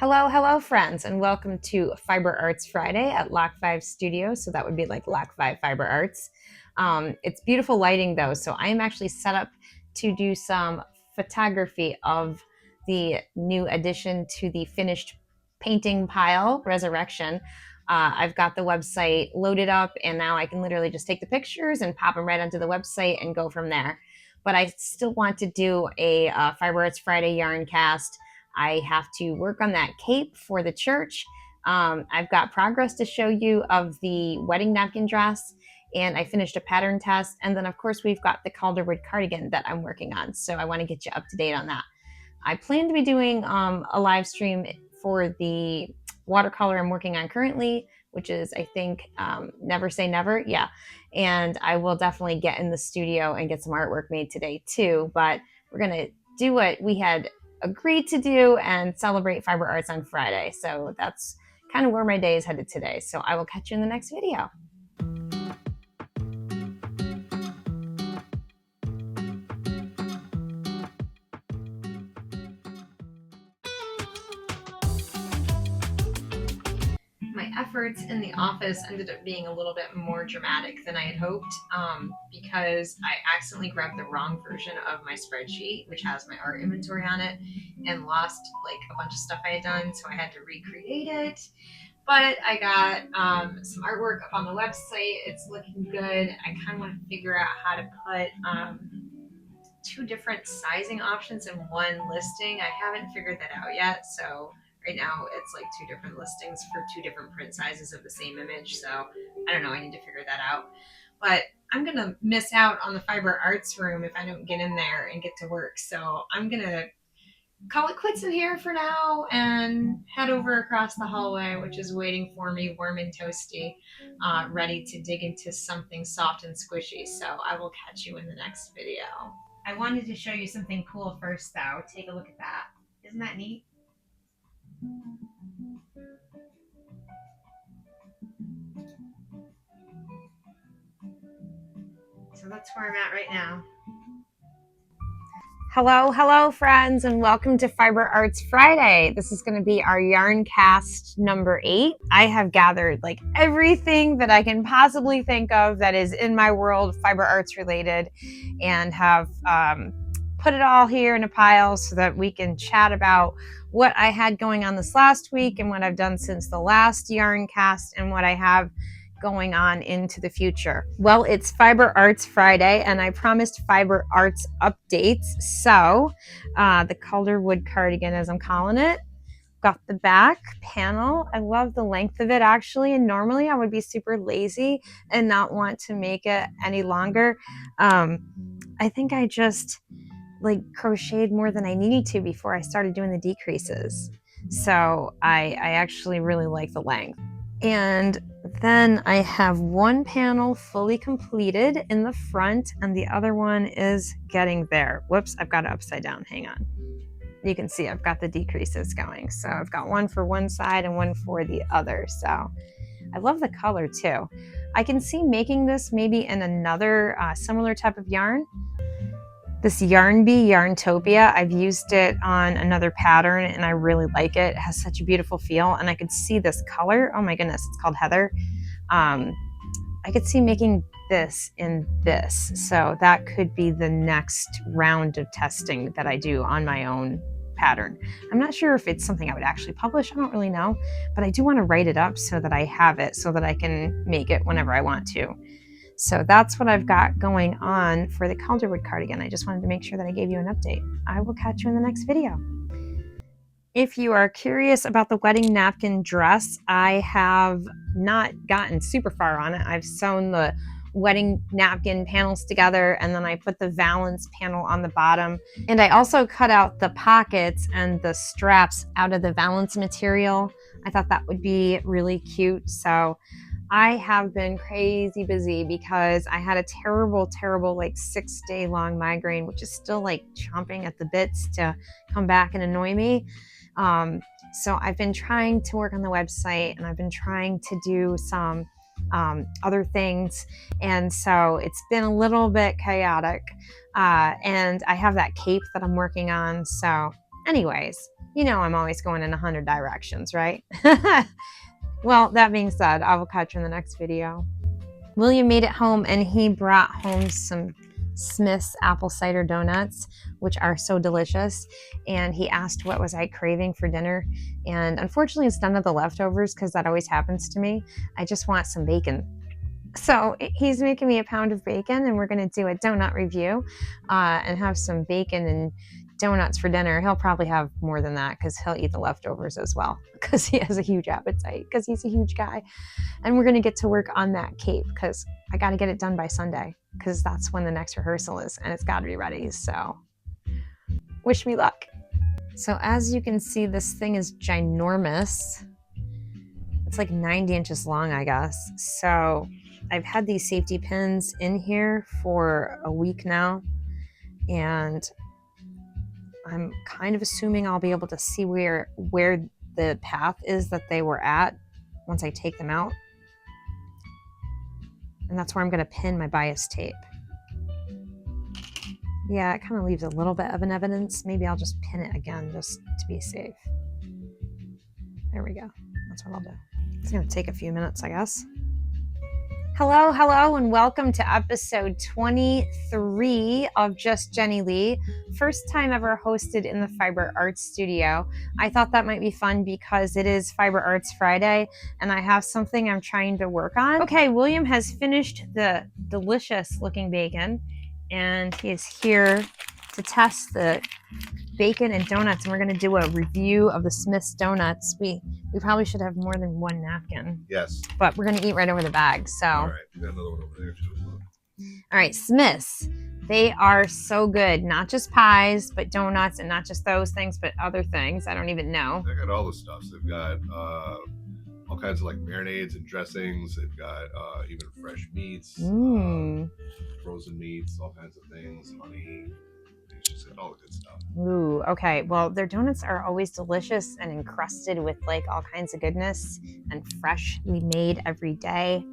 Hello, friends, and welcome to Fiber Arts Friday at Lock 5 Studio. So that would be like Lock 5 Fiber Arts. It's beautiful lighting though, so I am actually set up to do some photography of the new addition to the finished painting pile, Resurrection. I've got the website loaded up, and now I can literally just take the pictures and pop them right onto the website and go from there. But I still want to do a Fiber Arts Friday yarn cast. I have to work on that cape for the church. I've got progress to show you of the wedding napkin dress, and I finished a pattern test. And then, of course, we've got the Calderwood cardigan that I'm working on. So I want to get you up to date on that. I plan to be doing a live stream for the watercolor I'm working on currently, which is, I think, Never Say Never. Yeah. And I will definitely get in the studio and get some artwork made today, too. But we're going to do what we had agreed to do and celebrate Fiber Arts on Friday. So that's kind of where my day is headed today. So I will catch you in the next video. My efforts in the office ended up being a little bit more dramatic than I had hoped because I accidentally grabbed the wrong version of my spreadsheet, which has my art inventory on it, and lost like a bunch of stuff I had done, so I had to recreate it. But I got some artwork up on the website. It's looking good. I kind of want to figure out how to put two different sizing options in one listing. I haven't figured that out yet, so right now it's like two different listings for two different print sizes of the same image. So I don't know, I need to figure that out. But I'm gonna miss out on the Fiber Arts room if I don't get in there and get to work. So I'm gonna call it quits in here for now and head over across the hallway, which is waiting for me, warm and toasty, ready to dig into something soft and squishy. So I will catch you in the next video. I wanted to show you something cool first though. Take a look at that. Isn't that neat? So that's where I'm at right now. Hello, friends, and welcome to Fiber Arts Friday. This is going to be our yarn cast number 8. I have gathered like everything that I can possibly think of that is in my world Fiber Arts related, and have put it all here in a pile so that we can chat about what I had going on this last week and what I've done since the last yarn cast and what I have going on into the future. Well, it's Fiber Arts Friday, and I promised Fiber Arts updates. So the Calderwood cardigan, as I'm calling it, got the back panel. I love the length of it actually, and normally I would be super lazy and not want to make it any longer. I think I just like crocheted more than I needed to before I started doing the decreases. So I actually really like the length. And then I have one panel fully completed in the front, and the other one is getting there. Whoops, I've got it upside down. Hang on. You can see I've got the decreases going. So I've got one for one side and one for the other. So I love the color too. I can see making this maybe in another similar type of yarn. This Yarn Bee Yarntopia, I've used it on another pattern and I really like it. It has such a beautiful feel, and I could see this color. Oh my goodness, it's called Heather. I could see making this in this. So that could be the next round of testing that I do on my own pattern. I'm not sure if it's something I would actually publish. I don't really know, but I do want to write it up so that I have it so that I can make it whenever I want to. So that's what I've got going on for the Calderwood cardigan. I just wanted to make sure that I gave you an update. I will catch you in the next video. If you are curious about the wedding napkin dress, I have not gotten super far on it. I've sewn the wedding napkin panels together, and then I put the valance panel on the bottom. And I also cut out the pockets and the straps out of the valance material. I thought that would be really cute. So I have been crazy busy because I had a terrible like 6-day long migraine, which is still like chomping at the bits to come back and annoy me. So I've been trying to work on the website, and I've been trying to do some other things. And so it's been a little bit chaotic. And I have that cape that I'm working on. So Anyways, you know I'm always going in 100 directions, right? Well, that being said, I will catch you in the next video. William made it home and he brought home some Smith's apple cider donuts, which are so delicious. And he asked what was I craving for dinner. And unfortunately, it's none of the leftovers because that always happens to me. I just want some bacon. So he's making me a pound of bacon and we're going to do a donut review and have some bacon and donuts for dinner. He'll probably have more than that because he'll eat the leftovers as well because he has a huge appetite because he's a huge guy. And we're going to get to work on that cape because I got to get it done by Sunday because that's when the next rehearsal is and it's got to be ready. So wish me luck. So as you can see, this thing is ginormous. It's like 90 inches long, I guess. So I've had these safety pins in here for a week now, and I'm kind of assuming I'll be able to see where the path is that they were at once I take them out. And that's where I'm going to pin my bias tape. Yeah, it kind of leaves a little bit of an evidence. Maybe I'll just pin it again just to be safe. There we go. That's what I'll do. It's going to take a few minutes, I guess. Hello, and welcome to episode 23 of Just Jenny Lee. First time ever hosted in the Fiber Arts studio. I thought that might be fun because it is Fiber Arts Friday, and I have something I'm trying to work on. Okay, William has finished the delicious looking bacon, and he is here to test the bacon and donuts, and we're going to do a review of the Smith's donuts. We probably should have more than one napkin. Yes. But we're going to eat right over the bag. So. All right. We got another one over there too. All right, Smith's. They are so good. Not just pies, but donuts, and not just those things, but other things. I don't even know. They got all the stuff. They've got all kinds of like marinades and dressings. They've got even fresh meats, frozen meats, all kinds of things, honey. It's just all the good stuff. Ooh, okay. Well, their donuts are always delicious and encrusted with like all kinds of goodness and freshly made every day.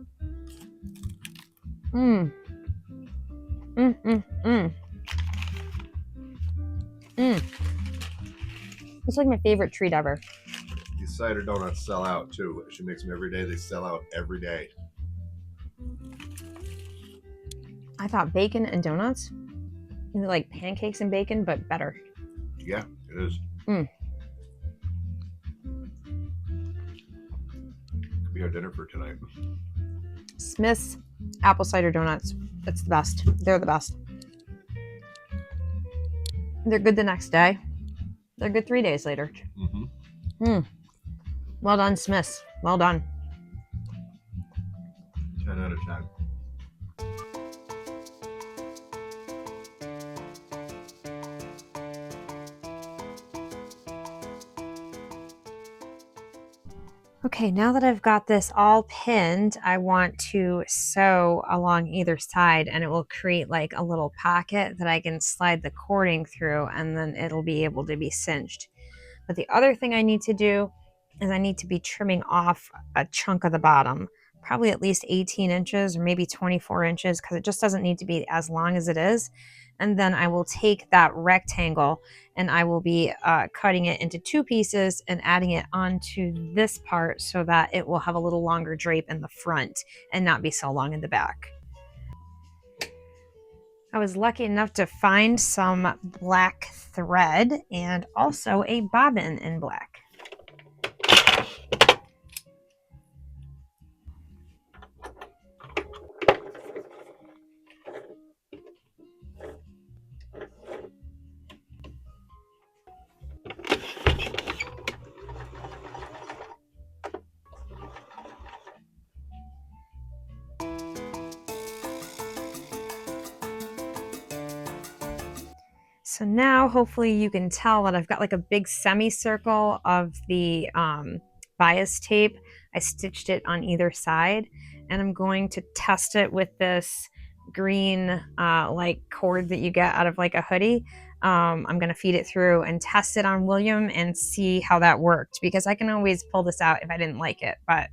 It's like my favorite treat ever. These cider donuts sell out too. She makes them every day. They sell out every day. I thought bacon and donuts, like pancakes and bacon, but better. Yeah, it is. Could be our dinner for tonight. Smith's apple cider donuts. It's the best. They're the best. They're good the next day. They're good 3 days later. Well done, Smith's. Well done. 10 out of 10. Okay, now that I've got this all pinned, I want to sew along either side, and it will create like a little pocket that I can slide the cording through, and then it'll be able to be cinched. But the other thing I need to do is I need to be trimming off a chunk of the bottom, probably at least 18 inches or maybe 24 inches, because it just doesn't need to be as long as it is. And then I will take that rectangle and I will be cutting it into 2 pieces and adding it onto this part so that it will have a little longer drape in the front and not be so long in the back. I was lucky enough to find some black thread and also a bobbin in black. So now hopefully you can tell that I've got like a big semicircle of the bias tape. I stitched it on either side, and I'm going to test it with this green like cord that you get out of like a hoodie. I'm going to feed it through and test it on William and see how that worked, because I can always pull this out if I didn't like it, but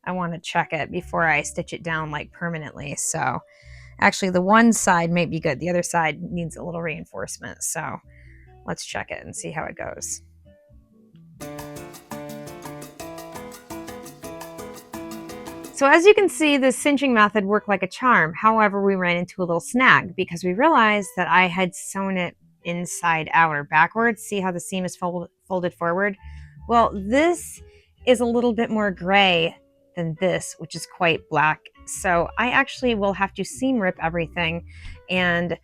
I want to check it before I stitch it down like permanently. So actually the one side may be good. The other side needs a little reinforcement. So let's check it and see how it goes. So as you can see, the cinching method worked like a charm. However, we ran into a little snag because we realized that I had sewn it inside out or backwards. See how the seam is folded forward? Well, this is a little bit more gray than this, which is quite black. So I actually will have to seam rip everything and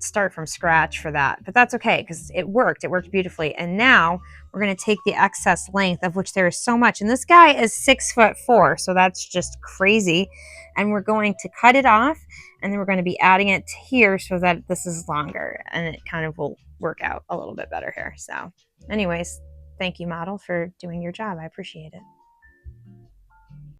start from scratch for that. But that's okay because it worked. It worked beautifully. And now we're going to take the excess length, of which there is so much. And this guy is 6'4", so that's just crazy. And we're going to cut it off, and then we're going to be adding it to here so that this is longer, and it kind of will work out a little bit better here. So anyways, thank you, model, for doing your job. I appreciate it.